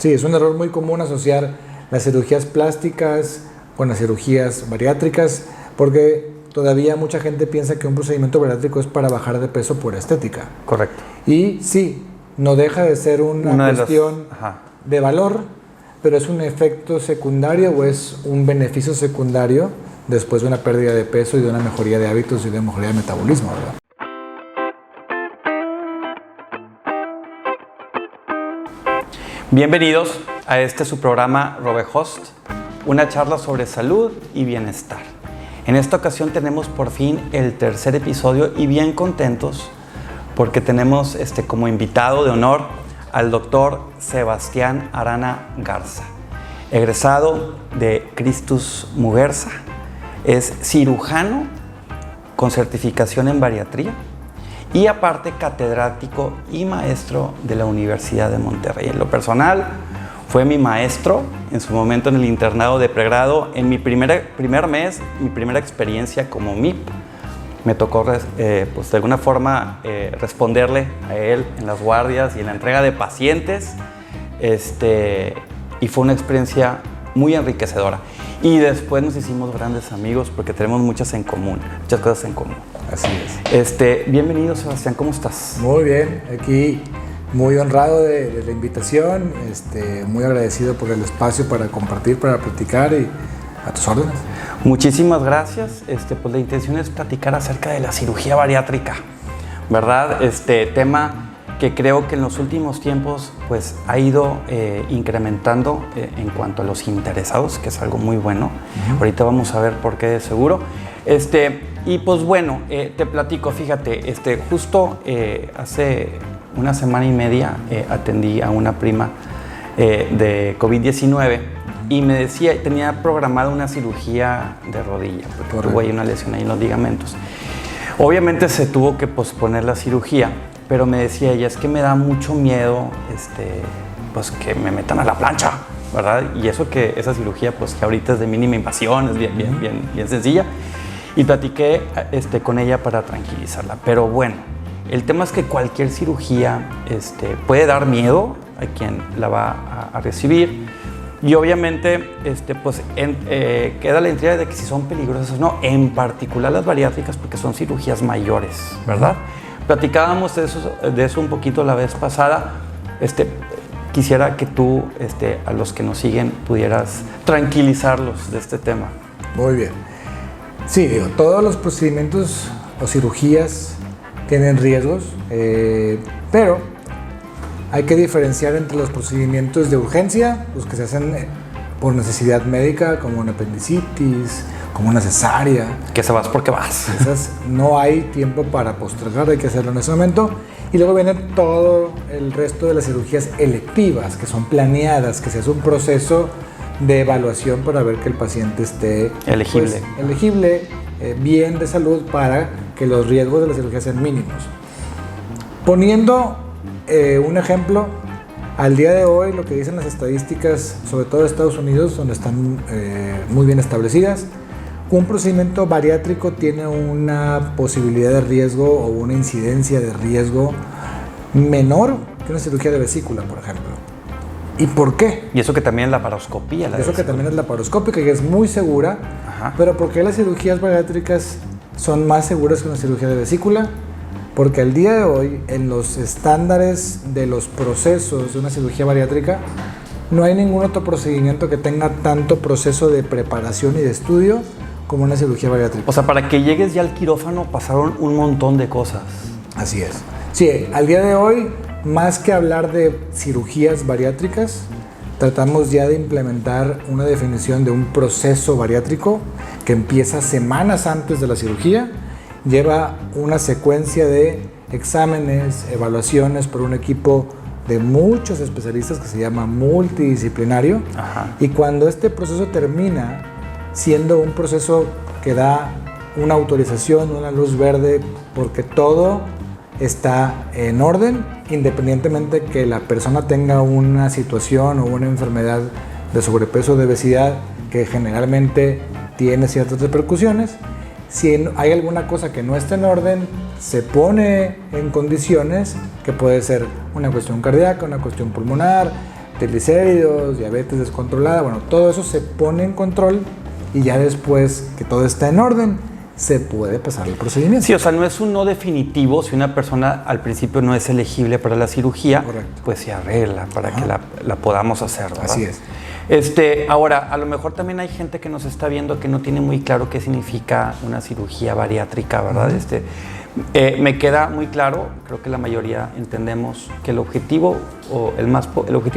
Sí, es un error muy común asociar las cirugías plásticas con las cirugías bariátricas, porque todavía mucha gente piensa que un procedimiento bariátrico es para bajar de peso por estética. Correcto. Y sí, no deja de ser una cuestión de valor, pero es un efecto secundario o es un beneficio secundario después de una pérdida de peso y de una mejoría de hábitos y de una mejoría de metabolismo, ¿verdad? Bienvenidos a su programa Robehost, una charla sobre salud y bienestar. En esta ocasión tenemos por fin el tercer episodio y bien contentos porque tenemos como invitado de honor al doctor Sebastián Arana Garza, egresado de Christus Muguerza. Es cirujano con certificación en bariatría y aparte catedrático y maestro de la Universidad de Monterrey. En lo personal, fue mi maestro en su momento en el internado de pregrado. En mi primer mes, mi primera experiencia como MIP, me tocó pues de alguna forma responderle a él en las guardias y en la entrega de pacientes. Y fue una experiencia muy enriquecedora. Y después nos hicimos grandes amigos porque tenemos muchas cosas en común. Así es. Bienvenido, Sebastián, ¿cómo estás? Muy bien, aquí muy honrado de la invitación, muy agradecido por el espacio para compartir, para platicar y a tus órdenes. Muchísimas gracias. Pues la intención es platicar acerca de la cirugía bariátrica, ¿verdad? Tema que creo que en los últimos tiempos pues ha ido incrementando en cuanto a los interesados, que es algo muy bueno. Ahorita vamos a ver por qué de seguro. Y pues bueno, te platico, fíjate, justo hace una semana y media atendí a una prima de COVID-19 y me decía, tenía programada una cirugía de rodilla, porque tuvo ahí una lesión ahí en los ligamentos. Obviamente se tuvo que posponer la cirugía, pero me decía ella, es que me da mucho miedo pues que me metan a la plancha, ¿verdad? Y eso que esa cirugía, pues que ahorita es de mínima invasión, es bien sencilla. Y platiqué con ella para tranquilizarla. Pero bueno, el tema es que cualquier cirugía puede dar miedo a quien la va a recibir. Y obviamente queda la intriga de que si son peligrosas o no, en particular las bariátricas, porque son cirugías mayores, ¿verdad? Platicábamos de eso un poquito la vez pasada. Quisiera que tú, a los que nos siguen, pudieras tranquilizarlos de este tema. Muy bien. Sí, todos los procedimientos o cirugías tienen riesgos, pero hay que diferenciar entre los procedimientos de urgencia, los que se hacen por necesidad médica, como una apendicitis, como una cesárea. Que se vas porque vas. Esas no hay tiempo para postergar, hay que hacerlo en ese momento. Y luego viene todo el resto de las cirugías electivas, que son planeadas, que se hace un proceso de evaluación para ver que el paciente esté elegible, bien de salud, para que los riesgos de la cirugía sean mínimos. Poniendo un ejemplo, al día de hoy lo que dicen las estadísticas, sobre todo de Estados Unidos, donde están muy bien establecidas, un procedimiento bariátrico tiene una posibilidad de riesgo o una incidencia de riesgo menor que una cirugía de vesícula, por ejemplo. ¿Y por qué? Y eso que también es la laparoscopía. Eso que también es laparoscópica y es muy segura. Ajá. Pero ¿por qué las cirugías bariátricas son más seguras que una cirugía de vesícula? Porque al día de hoy, en los estándares de los procesos de una cirugía bariátrica, no hay ningún otro procedimiento que tenga tanto proceso de preparación y de estudio como una cirugía bariátrica. O sea, para que llegues ya al quirófano pasaron un montón de cosas. Así es. Sí, al día de hoy, más que hablar de cirugías bariátricas, tratamos ya de implementar una definición de un proceso bariátrico que empieza semanas antes de la cirugía, lleva una secuencia de exámenes, evaluaciones por un equipo de muchos especialistas que se llama multidisciplinario. Ajá. Y cuando este proceso termina siendo un proceso que da una autorización, una luz verde, porque todo está en orden, independientemente que la persona tenga una situación o una enfermedad de sobrepeso o de obesidad que generalmente tiene ciertas repercusiones. Si hay alguna cosa que no está en orden, se pone en condiciones que puede ser una cuestión cardíaca, una cuestión pulmonar, triglicéridos, diabetes descontrolada, bueno, todo eso se pone en control y ya después que todo está en orden, se puede pasar el procedimiento. Sí, o sea, no es un no definitivo. Si una persona al principio no es elegible para la cirugía, correcto, pues se arregla para que la podamos hacer, ¿verdad? Así es. Ahora, a lo mejor también hay gente que nos está viendo que no tiene muy claro qué significa una cirugía bariátrica, ¿verdad? Me queda muy claro, creo que la mayoría entendemos que el objetivo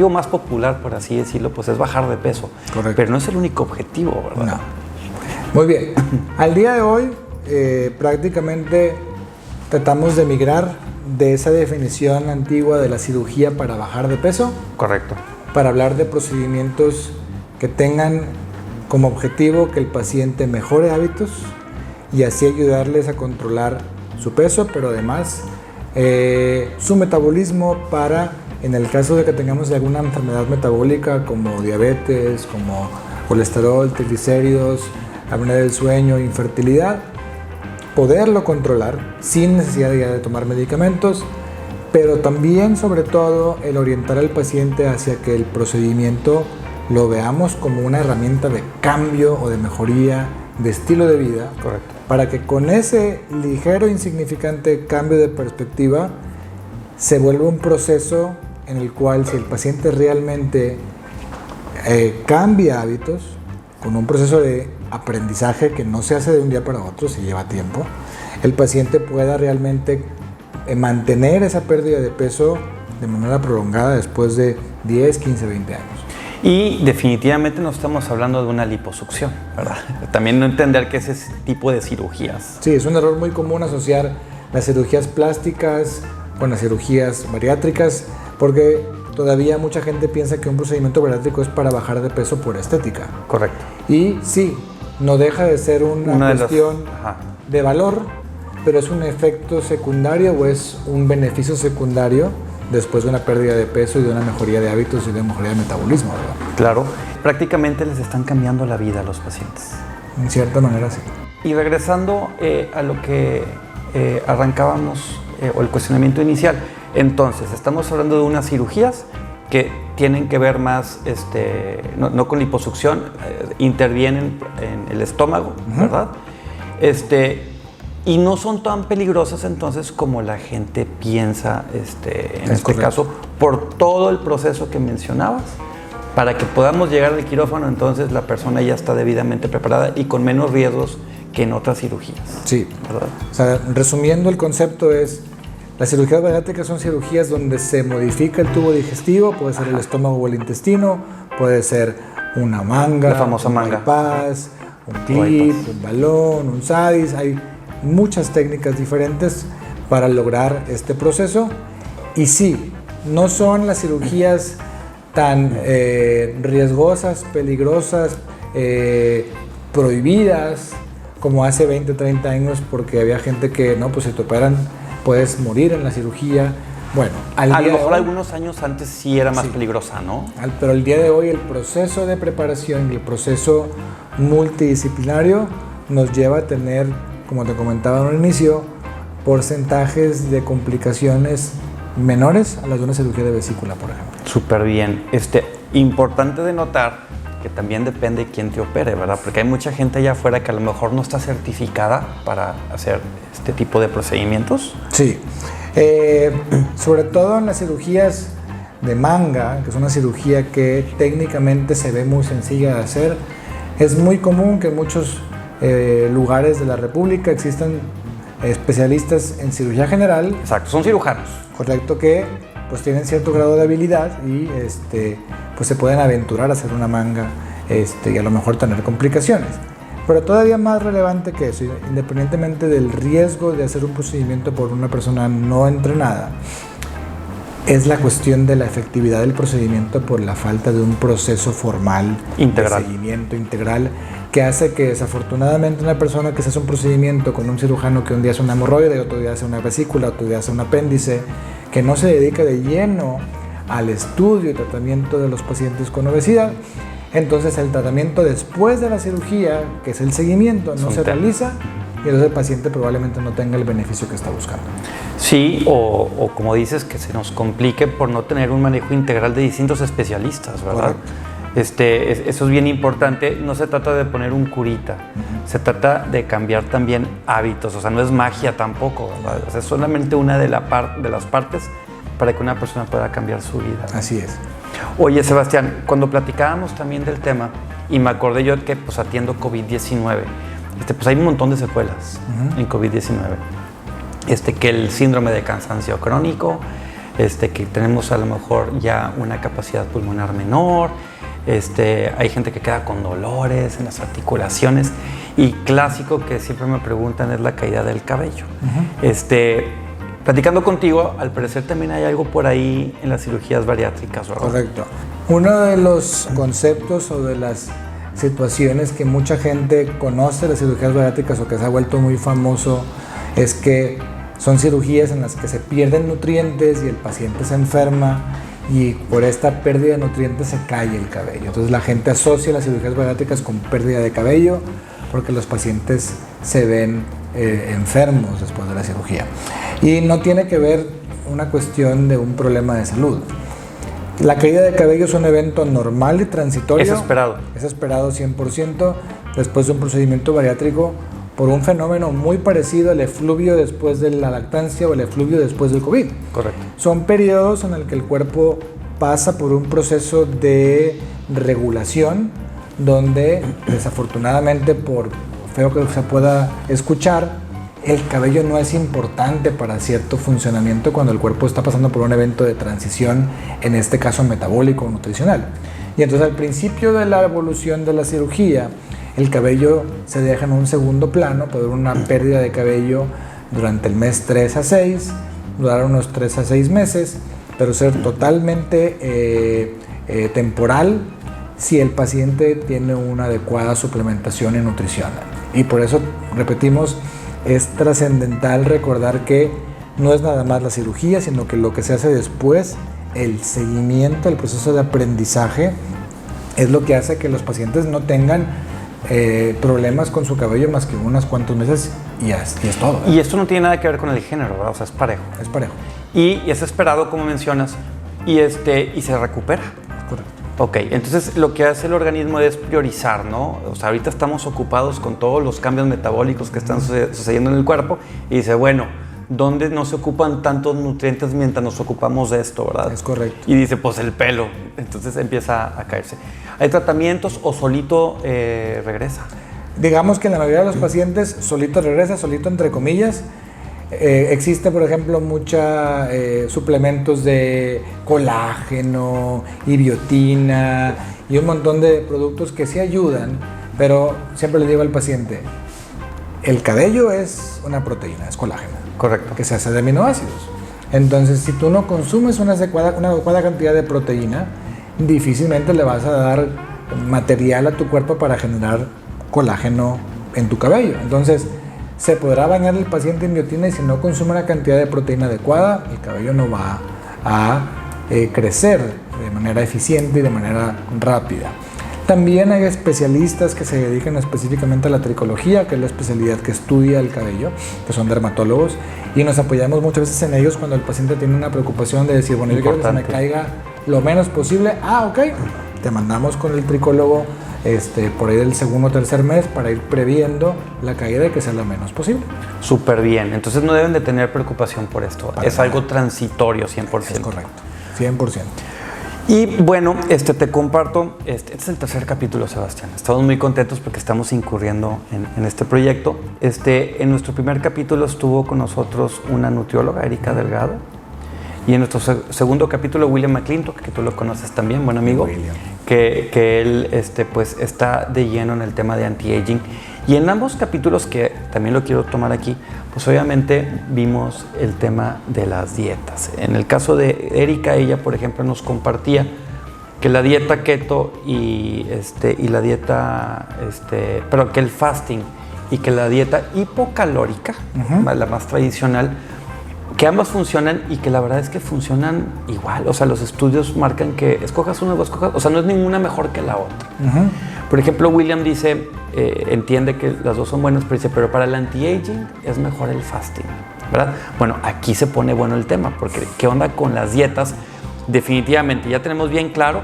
más popular, por así decirlo, pues es bajar de peso. Correcto. Pero no es el único objetivo, ¿verdad? No. Muy bien. Al día de hoy, prácticamente tratamos de migrar de esa definición antigua de la cirugía para bajar de peso. Correcto. Para hablar de procedimientos que tengan como objetivo que el paciente mejore hábitos y así ayudarles a controlar su peso, pero además su metabolismo para, en el caso de que tengamos alguna enfermedad metabólica como diabetes, como colesterol, triglicéridos, apnea del sueño, infertilidad, poderlo controlar sin necesidad de tomar medicamentos, pero también, sobre todo, el orientar al paciente hacia que el procedimiento lo veamos como una herramienta de cambio o de mejoría de estilo de vida. Correcto. Para que con ese ligero e insignificante cambio de perspectiva se vuelva un proceso en el cual, si el paciente realmente cambia hábitos, con un proceso de aprendizaje que no se hace de un día para otro, se lleva tiempo, el paciente pueda realmente mantener esa pérdida de peso de manera prolongada después de 10, 15, 20 años. Y definitivamente no estamos hablando de una liposucción, ¿verdad? También no entender que es ese tipo de cirugías. Sí, es un error muy común asociar las cirugías plásticas con las cirugías bariátricas, porque todavía mucha gente piensa que un procedimiento bariátrico es para bajar de peso por estética. Correcto. Y sí, no deja de ser una cuestión de valor, pero es un efecto secundario o es un beneficio secundario después de una pérdida de peso y de una mejoría de hábitos y de una mejoría de metabolismo, ¿verdad? Claro, prácticamente les están cambiando la vida a los pacientes. En cierta manera, sí. Y regresando a lo que arrancábamos, o el cuestionamiento inicial, entonces, estamos hablando de unas cirugías que tienen que ver más, no con liposucción, intervienen en el estómago, ¿verdad? Y no son tan peligrosas entonces como la gente piensa en este caso, por todo el proceso que mencionabas. Para que podamos llegar al quirófano, entonces la persona ya está debidamente preparada y con menos riesgos que en otras cirugías. Sí, ¿verdad? O sea, resumiendo el concepto es, las cirugías bariátricas son cirugías donde se modifica el tubo digestivo, puede ser el estómago o el intestino, puede ser una manga, la famosa manga, bypass, un clip, un balón, un SADIS. Hay muchas técnicas diferentes para lograr este proceso. Y sí, no son las cirugías tan riesgosas, peligrosas, prohibidas como hace 20, 30 años, porque había gente que, no, pues si te operan puedes morir en la cirugía. Bueno, a lo mejor algunos años antes sí era más peligrosa, ¿no? Pero el día de hoy el proceso de preparación y el proceso multidisciplinario nos lleva a tener, como te comentaba al inicio, porcentajes de complicaciones menores a las de una cirugía de vesícula, por ejemplo. Súper bien. Importante de notar que también depende de quién te opere, ¿verdad? Porque hay mucha gente allá afuera que a lo mejor no está certificada para hacer este tipo de procedimientos. Sí. Sobre todo en las cirugías de manga, que es una cirugía que técnicamente se ve muy sencilla de hacer, es muy común que en muchos lugares de la República existan especialistas en cirugía general. Exacto, son cirujanos. Correcto, que pues tienen cierto grado de habilidad y pues se pueden aventurar a hacer una manga y a lo mejor tener complicaciones. Pero todavía más relevante que eso, independientemente del riesgo de hacer un procedimiento por una persona no entrenada, es la cuestión de la efectividad del procedimiento por la falta de un proceso formal integral, de seguimiento integral, que hace que desafortunadamente una persona que se hace un procedimiento con un cirujano que un día hace una hemorroide, otro día hace una vesícula, otro día hace un apéndice, que no se dedica de lleno al estudio y tratamiento de los pacientes con obesidad, entonces el tratamiento después de la cirugía, que es el seguimiento, no se realiza y entonces el paciente probablemente no tenga el beneficio que está buscando. Sí, o como dices, que se nos complique por no tener un manejo integral de distintos especialistas, ¿verdad? Correcto. Eso es bien importante. No se trata de poner un curita, se trata de cambiar también hábitos, o sea, no es magia tampoco, ¿verdad? O sea, es solamente una de las partes para que una persona pueda cambiar su vida. Así es. Oye, Sebastián, cuando platicábamos también del tema, y me acordé yo que pues atiendo COVID-19, pues hay un montón de secuelas en COVID-19. Que el síndrome de cansancio crónico, que tenemos a lo mejor ya una capacidad pulmonar menor, hay gente que queda con dolores en las articulaciones, y clásico que siempre me preguntan es la caída del cabello. Platicando contigo, al parecer también hay algo por ahí en las cirugías bariátricas, ¿verdad? Correcto. Uno de los conceptos o de las situaciones que mucha gente conoce de las cirugías bariátricas o que se ha vuelto muy famoso es que son cirugías en las que se pierden nutrientes y el paciente se enferma, y por esta pérdida de nutrientes se cae el cabello. Entonces la gente asocia las cirugías bariátricas con pérdida de cabello porque los pacientes se ven enfermos después de la cirugía. Y no tiene que ver una cuestión de un problema de salud. La caída de cabello es un evento normal y transitorio. Es esperado. Es esperado 100% después de un procedimiento bariátrico por un fenómeno muy parecido al efluvio después de la lactancia o el efluvio después del COVID. Correcto. Son periodos en el que el cuerpo pasa por un proceso de regulación donde, desafortunadamente, por feo que se pueda escuchar, el cabello no es importante para cierto funcionamiento cuando el cuerpo está pasando por un evento de transición, en este caso metabólico o nutricional. Y entonces al principio de la evolución de la cirugía, el cabello se deja en un segundo plano, puede haber una pérdida de cabello durante el mes 3 a 6, durar unos 3 a 6 meses, pero ser totalmente temporal si el paciente tiene una adecuada suplementación y nutrición. Y por eso, repetimos, es trascendental recordar que no es nada más la cirugía, sino que lo que se hace después, el seguimiento, el proceso de aprendizaje, es lo que hace que los pacientes no tengan problemas con su cabello más que unos cuantos meses y es todo, ¿verdad? Y esto no tiene nada que ver con el género, ¿verdad? O sea, es parejo. Es parejo. Y es esperado, como mencionas, y se recupera. Correcto. Ok, entonces lo que hace el organismo es priorizar, ¿no? O sea, ahorita estamos ocupados con todos los cambios metabólicos que están sucediendo en el cuerpo, y dice, bueno, ¿dónde no se ocupan tantos nutrientes mientras nos ocupamos de esto, verdad? Es correcto. Y dice, pues el pelo. Entonces empieza a caerse. ¿Hay tratamientos o solito regresa? Digamos que en la mayoría de los pacientes solito regresa, solito entre comillas. Existe, por ejemplo, muchos suplementos de colágeno y biotina y un montón de productos que sí ayudan, pero siempre le digo al paciente, el cabello es una proteína, es colágeno. Correcto. Que se hace de aminoácidos. Entonces, si tú no consumes una adecuada cantidad de proteína, difícilmente le vas a dar material a tu cuerpo para generar colágeno en tu cabello. Entonces, se podrá bañar el paciente en biotina, y si no consume una cantidad de proteína adecuada, el cabello no va a crecer de manera eficiente y de manera rápida. También hay especialistas que se dedican específicamente a la tricología, que es la especialidad que estudia el cabello, que son dermatólogos, y nos apoyamos muchas veces en ellos cuando el paciente tiene una preocupación de decir, bueno, yo quiero que se me caiga lo menos posible. Ok, te mandamos con el tricólogo por ahí del segundo o tercer mes para ir previendo la caída y que sea lo menos posible. Súper bien, entonces no deben de tener preocupación por esto, es algo transitorio 100%. Es correcto, 100%. Y bueno, te comparto, este es el tercer capítulo, Sebastián. Estamos muy contentos porque estamos incurriendo en este proyecto. En nuestro primer capítulo estuvo con nosotros una nutrióloga, Erika Delgado. Y en nuestro segundo capítulo, William McClintock, que tú lo conoces también, buen amigo, que él pues está de lleno en el tema de anti-aging. Y en ambos capítulos, que también lo quiero tomar aquí, pues obviamente vimos el tema de las dietas. En el caso de Erika, ella, por ejemplo, nos compartía que la dieta keto y la dieta, pero que el fasting y que la dieta hipocalórica, la más tradicional, que ambas funcionan y que la verdad es que funcionan igual. O sea, los estudios marcan que escojas una o escojas, o sea, no es ninguna mejor que la otra. Por ejemplo, William dice, entiende que las dos son buenas, pero dice, pero para el anti-aging es mejor el fasting, ¿verdad? Bueno, aquí se pone bueno el tema, porque ¿qué onda con las dietas? Definitivamente, ya tenemos bien claro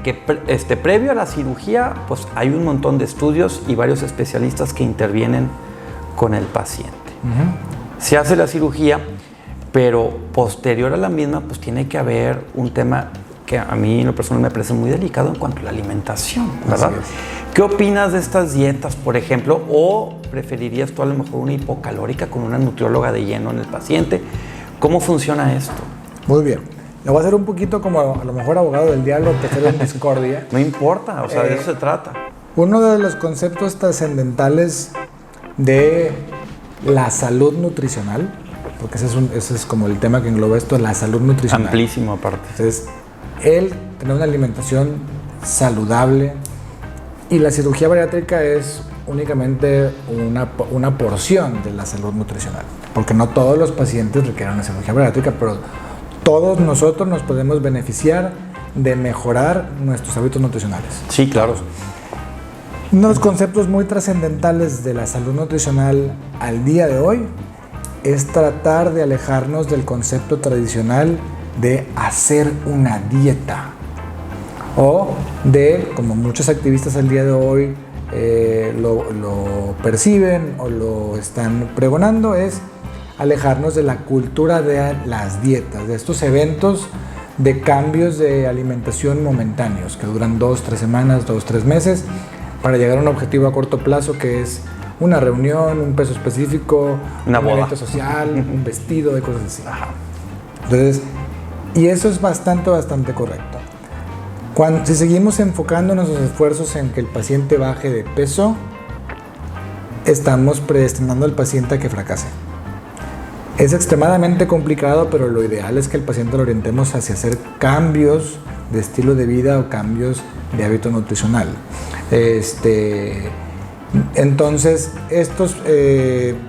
que previo a la cirugía, pues hay un montón de estudios y varios especialistas que intervienen con el paciente. Se hace la cirugía, pero posterior a la misma, pues tiene que haber un tema que a mí en lo personal me parece muy delicado en cuanto a la alimentación, ¿verdad? ¿Qué opinas de estas dietas, por ejemplo? ¿O preferirías tú a lo mejor una hipocalórica con una nutrióloga de lleno en el paciente? ¿Cómo funciona esto? Muy bien. Lo voy a hacer un poquito como a lo mejor abogado del diablo, tercero en discordia. No importa, o sea, de eso se trata. Uno de los conceptos trascendentales de la salud nutricional, porque ese es como el tema que engloba esto, la salud nutricional. Amplísimo aparte. Entonces, el tener una alimentación saludable, y la cirugía bariátrica es únicamente una porción de la salud nutricional, porque no todos los pacientes requieren una cirugía bariátrica, pero todos nosotros nos podemos beneficiar de mejorar nuestros hábitos nutricionales. Sí, claro. Uno de los conceptos muy trascendentales de la salud nutricional al día de hoy es tratar de alejarnos del concepto tradicional de hacer una dieta, o de, como muchos activistas al día de hoy lo perciben o lo están pregonando, es alejarnos de la cultura de las dietas, de estos eventos de cambios de alimentación momentáneos que duran 2, 3 semanas, 2, 3 meses para llegar a un objetivo a corto plazo que es una reunión, un peso específico, una boda, evento social, un vestido, de cosas así. Entonces, y eso es bastante correcto. Si seguimos enfocando nuestros esfuerzos en que el paciente baje de peso, estamos predestinando al paciente a que fracase. Es extremadamente complicado, pero lo ideal es que el paciente lo orientemos hacia hacer cambios de estilo de vida o cambios de hábito nutricional. Entonces, estos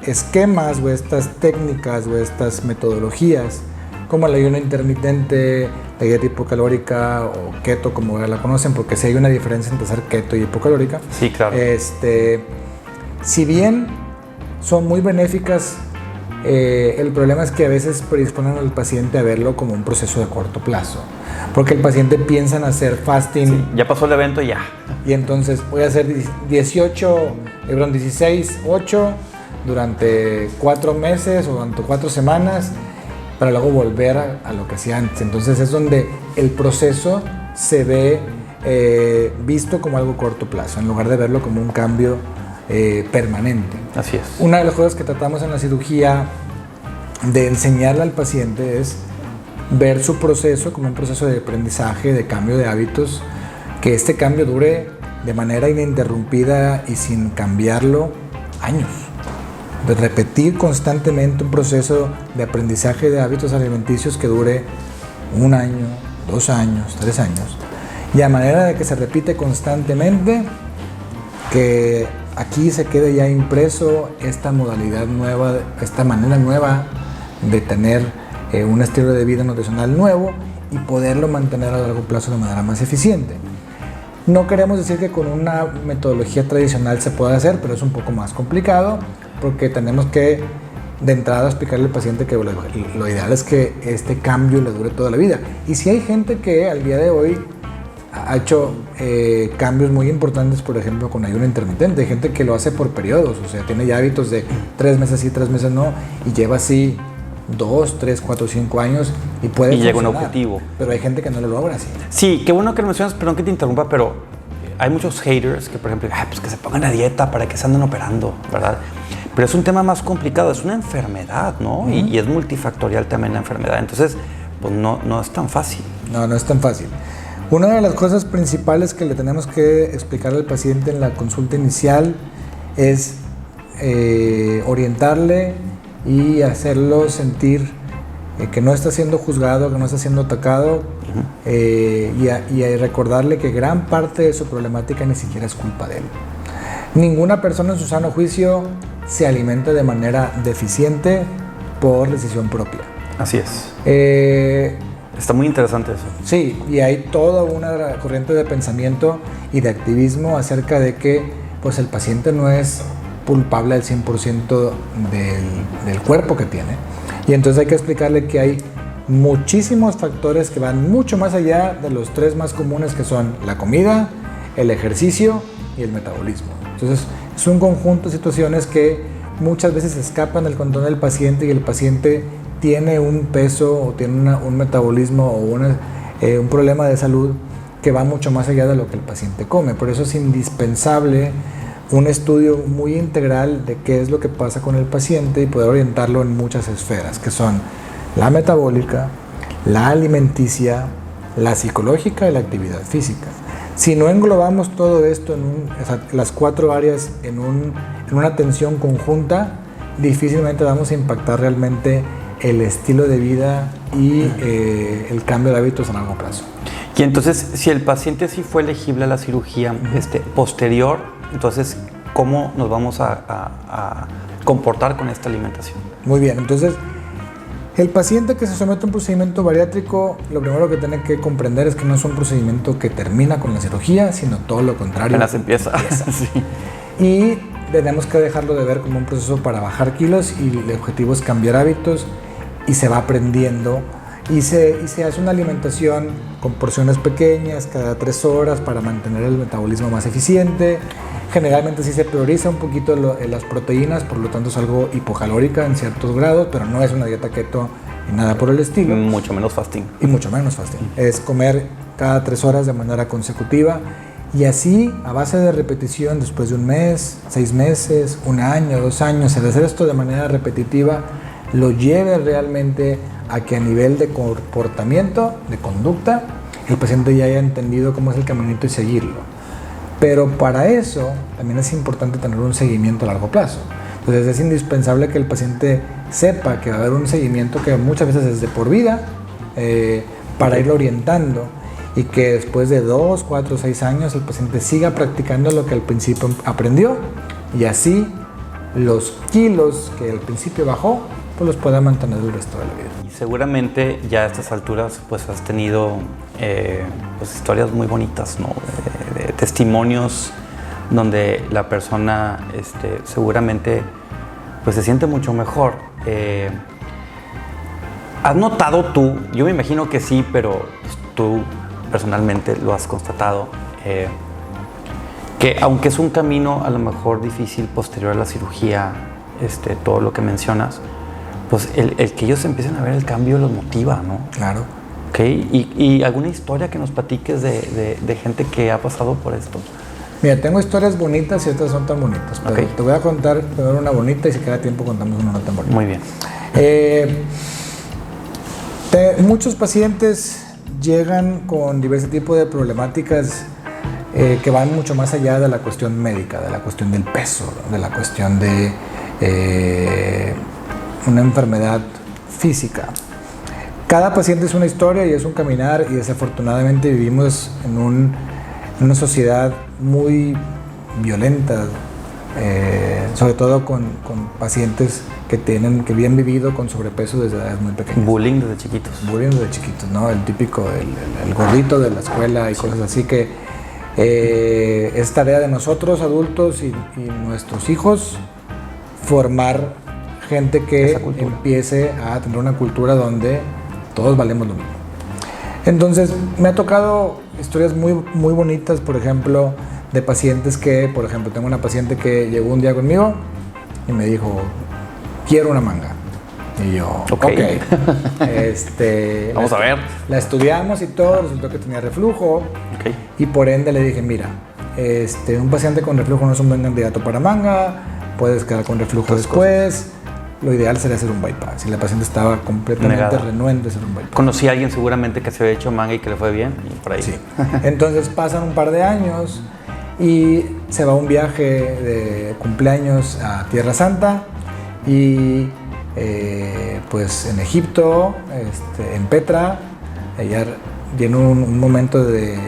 esquemas o estas técnicas o estas metodologías, como el ayuno intermitente, la dieta hipocalórica o keto, como la conocen, porque sí hay una diferencia entre ser keto y hipocalórica. Sí, claro. Si bien son muy benéficas, el problema es que a veces predisponen al paciente a verlo como un proceso de corto plazo, porque el paciente piensa en hacer fasting. Sí, ya pasó el evento, ya. Y entonces voy a hacer 16, 8 durante 4 meses o durante 4 semanas, para luego volver a lo que hacía antes. Entonces es donde el proceso se ve visto como algo corto plazo, en lugar de verlo como un cambio permanente. Así es. Una de las cosas que tratamos en la cirugía de enseñarle al paciente es ver su proceso como un proceso de aprendizaje, de cambio de hábitos, que este cambio dure de manera ininterrumpida y sin cambiarlo años. De repetir constantemente un proceso de aprendizaje de hábitos alimenticios que dure 1 año, 2 años, 3 años, y a manera de que se repite constantemente, que aquí se quede ya impreso esta modalidad nueva, esta manera nueva de tener un estilo de vida nutricional nuevo y poderlo mantener a largo plazo de manera más eficiente. No queremos decir que con una metodología tradicional se pueda hacer, pero es un poco más complicado, porque tenemos que de entrada explicarle al paciente que lo ideal es que este cambio le dure toda la vida. Y si hay gente que al día de hoy ha hecho cambios muy importantes, por ejemplo con ayuno intermitente, hay gente que lo hace por periodos, o sea, tiene ya hábitos de 3 meses sí, 3 meses no, y lleva así 2, 3, 4, 5 años y puede funcionar. Llega a un objetivo. Pero hay gente que no lo logra así. Sí, qué bueno que lo mencionas, perdón que te interrumpa, pero hay muchos haters que, por ejemplo, pues que se pongan a dieta para que se anden operando, ¿verdad? Pero es un tema más complicado, es una enfermedad, ¿no? Uh-huh. Y es multifactorial también la enfermedad, entonces, pues no es tan fácil. No es tan fácil. Una de las cosas principales que le tenemos que explicar al paciente en la consulta inicial es orientarle y hacerlo sentir que no está siendo juzgado, que no está siendo atacado, uh-huh. y recordarle que gran parte de su problemática ni siquiera es culpa de él. Ninguna persona en su sano juicio se alimenta de manera deficiente por decisión propia. Así es. Está muy interesante eso. Sí, y hay toda una corriente de pensamiento y de activismo acerca de que pues el paciente no es culpable al 100% del cuerpo que tiene. Y entonces hay que explicarle que hay muchísimos factores que van mucho más allá de los 3 más comunes, que son la comida, el ejercicio y el metabolismo. Entonces es un conjunto de situaciones que muchas veces escapan del control del paciente, y el paciente tiene un peso o tiene un metabolismo o un problema de salud que va mucho más allá de lo que el paciente come. Por eso es indispensable un estudio muy integral de qué es lo que pasa con el paciente y poder orientarlo en muchas esferas, que son la metabólica, la alimenticia, la psicológica y la actividad física. Si no englobamos todo esto las 4 áreas en una atención conjunta, difícilmente vamos a impactar realmente el estilo de vida y el cambio de hábitos a largo plazo. Y entonces, si el paciente sí fue elegible a la cirugía posterior, entonces, ¿cómo nos vamos a comportar con esta alimentación? Muy bien, entonces, el paciente que se somete a un procedimiento bariátrico, lo primero que tiene que comprender es que no es un procedimiento que termina con la cirugía, sino todo lo contrario. Apenas empieza. Sí. Y tenemos que dejarlo de ver como un proceso para bajar kilos, y el objetivo es cambiar hábitos, y se va aprendiendo, y se hace una alimentación con porciones pequeñas cada 3 horas para mantener el metabolismo más eficiente. Generalmente sí se prioriza un poquito las proteínas, por lo tanto es algo hipocalórica en ciertos grados, pero no es una dieta keto ni nada por el estilo. Mucho menos fasting. Y mucho menos fasting. Es comer cada 3 horas de manera consecutiva, y así, a base de repetición, después de 1 mes, 6 meses, 1 año, 2 años, el hacer esto de manera repetitiva lo lleve realmente a que a nivel de comportamiento, de conducta, el paciente ya haya entendido cómo es el caminito y seguirlo. Pero para eso también es importante tener un seguimiento a largo plazo. Entonces es indispensable que el paciente sepa que va a haber un seguimiento que muchas veces es de por vida, para irlo orientando, y que después de 2, 4, 6 años el paciente siga practicando lo que al principio aprendió, y así los kilos que al principio bajó pues los pueda mantener el resto de la vida. Y seguramente ya a estas alturas pues has tenido pues historias muy bonitas, ¿no? De testimonios donde la persona seguramente pues se siente mucho mejor. ¿Has notado tú, yo me imagino que sí, pero pues, tú personalmente lo has constatado, que aunque es un camino a lo mejor difícil posterior a la cirugía, todo lo que mencionas, pues el que ellos empiecen a ver el cambio los motiva, ¿no? Claro. Okay. ¿Y alguna historia que nos platiques de gente que ha pasado por esto? Mira, tengo historias bonitas y otras no tan bonitas, pero te voy a contar primero una bonita, y si queda tiempo contamos una no tan bonita. Muy bien. Muchos pacientes llegan con diversos tipos de problemáticas que van mucho más allá de la cuestión médica, de la cuestión del peso, de la cuestión de una enfermedad física. Cada paciente es una historia y es un caminar, y desafortunadamente vivimos en una sociedad muy violenta, sobre todo con pacientes que habían vivido con sobrepeso desde edades muy pequeñas. Bullying desde chiquitos. Bullying desde chiquitos, ¿no? El típico, el gordito de la escuela y cosas así, que es tarea de nosotros adultos y nuestros hijos formar gente que empiece a tener una cultura donde todos valemos lo mismo. Entonces me ha tocado historias muy, muy bonitas, por ejemplo, de pacientes que, por ejemplo, tengo una paciente que llegó un día conmigo y me dijo, quiero una manga. Y yo, ok. Vamos a ver. La estudiamos y todo, resultó que tenía reflujo. Okay. Y por ende le dije, mira, un paciente con reflujo no es un buen candidato para manga, puedes quedar con reflujo después. Lo ideal sería hacer un bypass. Si la paciente estaba completamente renuente a hacer un bypass. Conocí a alguien seguramente que se había hecho manga y que le fue bien, y por ahí. Sí. Entonces pasan un par de años y se va a un viaje de cumpleaños a Tierra Santa, y pues en Egipto, en Petra, ella viene un momento de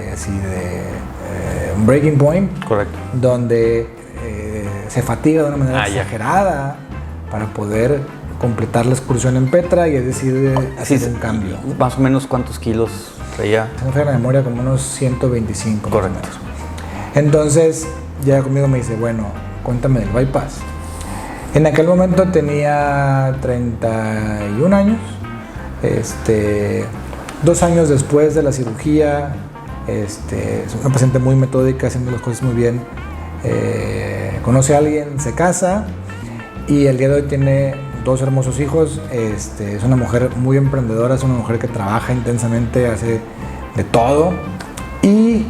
un breaking point. Correcto. Donde se fatiga de una manera exagerada para poder completar la excursión en Petra y decide hacer Sí, un cambio. Más o menos, ¿cuántos kilos traía? Se me fue la memoria como unos 125. Correcto. Más o menos. Entonces, ya conmigo me dice, bueno, cuéntame del bypass. En aquel momento tenía 31 años. 2 años después de la cirugía, es una paciente muy metódica, haciendo las cosas muy bien. Conoce a alguien, se casa y el día de hoy tiene 2 hermosos hijos. Es una mujer muy emprendedora, es una mujer que trabaja intensamente, hace de todo. Y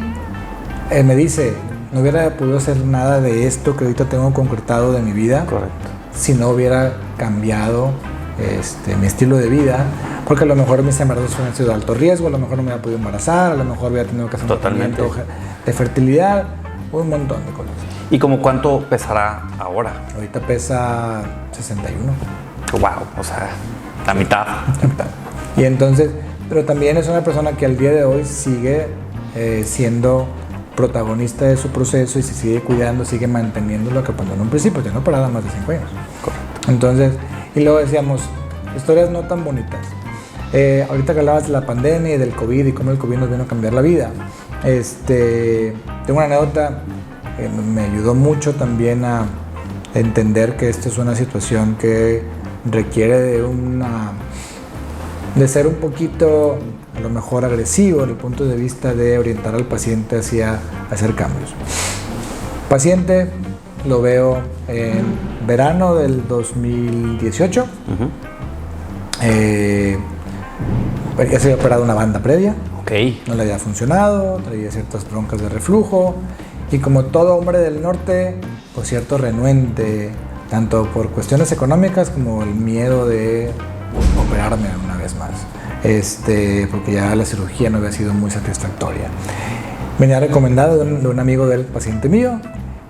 me dice, no hubiera podido hacer nada de esto que ahorita tengo concretado de mi vida. Correcto. Si no hubiera cambiado mi estilo de vida, porque a lo mejor mis embarazos hubieran sido de alto riesgo, a lo mejor no me hubiera podido embarazar, a lo mejor hubiera tenido que hacer un tratamiento de fertilidad, un montón de cosas. ¿Y como cuánto pesará ahora? Ahorita pesa 61. Wow, o sea, la mitad. Y entonces, pero también es una persona que al día de hoy sigue siendo protagonista de su proceso y se sigue cuidando, sigue manteniendo lo que cuando en un principio tenía parada más de 5 años. Correcto. Entonces, y luego decíamos, historias no tan bonitas. Ahorita que hablabas de la pandemia y del COVID y cómo el COVID nos vino a cambiar la vida, tengo una anécdota que me ayudó mucho también a entender que esta es una situación que requiere de ser un poquito, a lo mejor, agresivo desde el punto de vista de orientar al paciente hacia hacer cambios. Paciente, lo veo en verano del 2018. Ya se había operado una banda previa. Okay. No le había funcionado, traía ciertas broncas de reflujo y como todo hombre del norte, pues cierto renuente, tanto por cuestiones económicas como el miedo de operarme una vez más, porque ya la cirugía no había sido muy satisfactoria. Venía recomendado de un amigo del paciente mío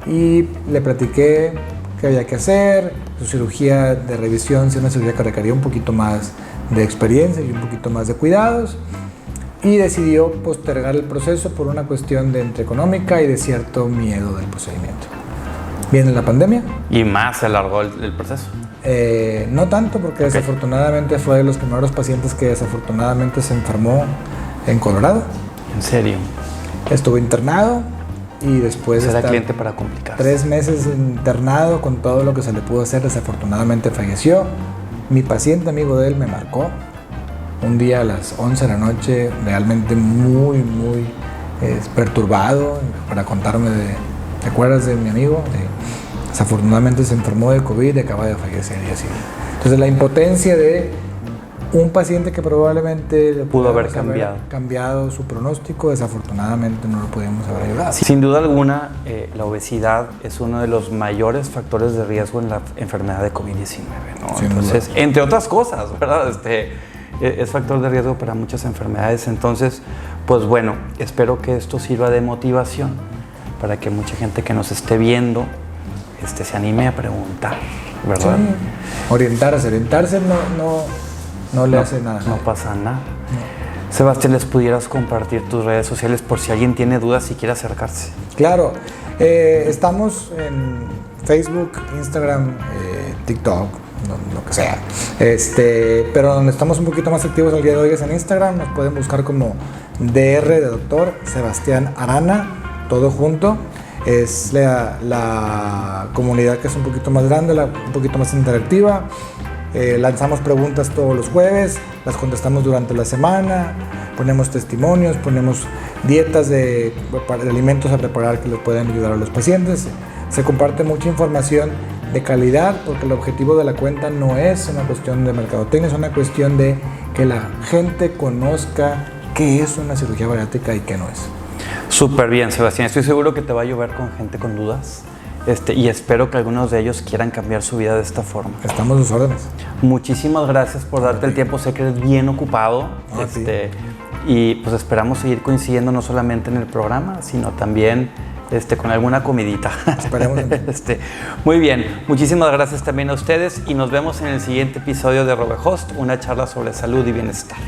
y le platiqué qué había que hacer. Su cirugía de revisión, si una cirugía que requería un poquito más de experiencia y un poquito más de cuidados, y decidió postergar el proceso por una cuestión entre económica y de cierto miedo del procedimiento. Viene la pandemia. ¿Y más se alargó el proceso? No tanto, porque desafortunadamente fue de los primeros pacientes que desafortunadamente se enfermó en Colorado. ¿En serio? Estuvo internado y después Será de cliente para complicarse. 3 meses internado con todo lo que se le pudo hacer, desafortunadamente falleció. Mi paciente amigo de él me marcó un día a las 11 de la noche, realmente muy, muy perturbado, para contarme ¿te acuerdas de mi amigo? Desafortunadamente se enfermó de COVID y acaba de fallecer y así. Entonces la impotencia de un paciente que probablemente pudo haber cambiado su pronóstico, desafortunadamente no lo pudimos haber ayudado. Sin duda alguna, la obesidad es uno de los mayores factores de riesgo en la enfermedad de COVID-19, ¿no? Entonces, entre otras cosas, ¿verdad? Es factor de riesgo para muchas enfermedades. Entonces, pues bueno, espero que esto sirva de motivación para que mucha gente que nos esté viendo se anime a preguntar, ¿verdad? Sí. Orientarse no le hace nada. No pasa nada. No. Sebastián, ¿les pudieras compartir tus redes sociales por si alguien tiene dudas y quiere acercarse? Claro, estamos en Facebook, Instagram, TikTok, lo que sea. Pero donde estamos un poquito más activos el día de hoy es en Instagram. Nos pueden buscar como DR de Doctor Sebastián Arana, todo junto. Es la comunidad que es un poquito más grande, un poquito más interactiva. Lanzamos preguntas todos los jueves, las contestamos durante la semana, ponemos testimonios, ponemos dietas de alimentos a preparar que les pueden ayudar a los pacientes. Se comparte mucha información de calidad, porque el objetivo de la cuenta no es una cuestión de mercadotecnia, es una cuestión de que la gente conozca qué es una cirugía bariátrica y qué no es. Súper bien, Sebastián. Estoy seguro que te va a llover con gente con dudas. Y espero que algunos de ellos quieran cambiar su vida de esta forma. Estamos a sus órdenes. Muchísimas gracias por darte el tiempo. Sé que eres bien ocupado. Sí. Y pues esperamos seguir coincidiendo no solamente en el programa, sino también con alguna comidita. Esperemos. Muy bien. Muchísimas gracias también a ustedes y nos vemos en el siguiente episodio de RobeHost, una charla sobre salud y bienestar.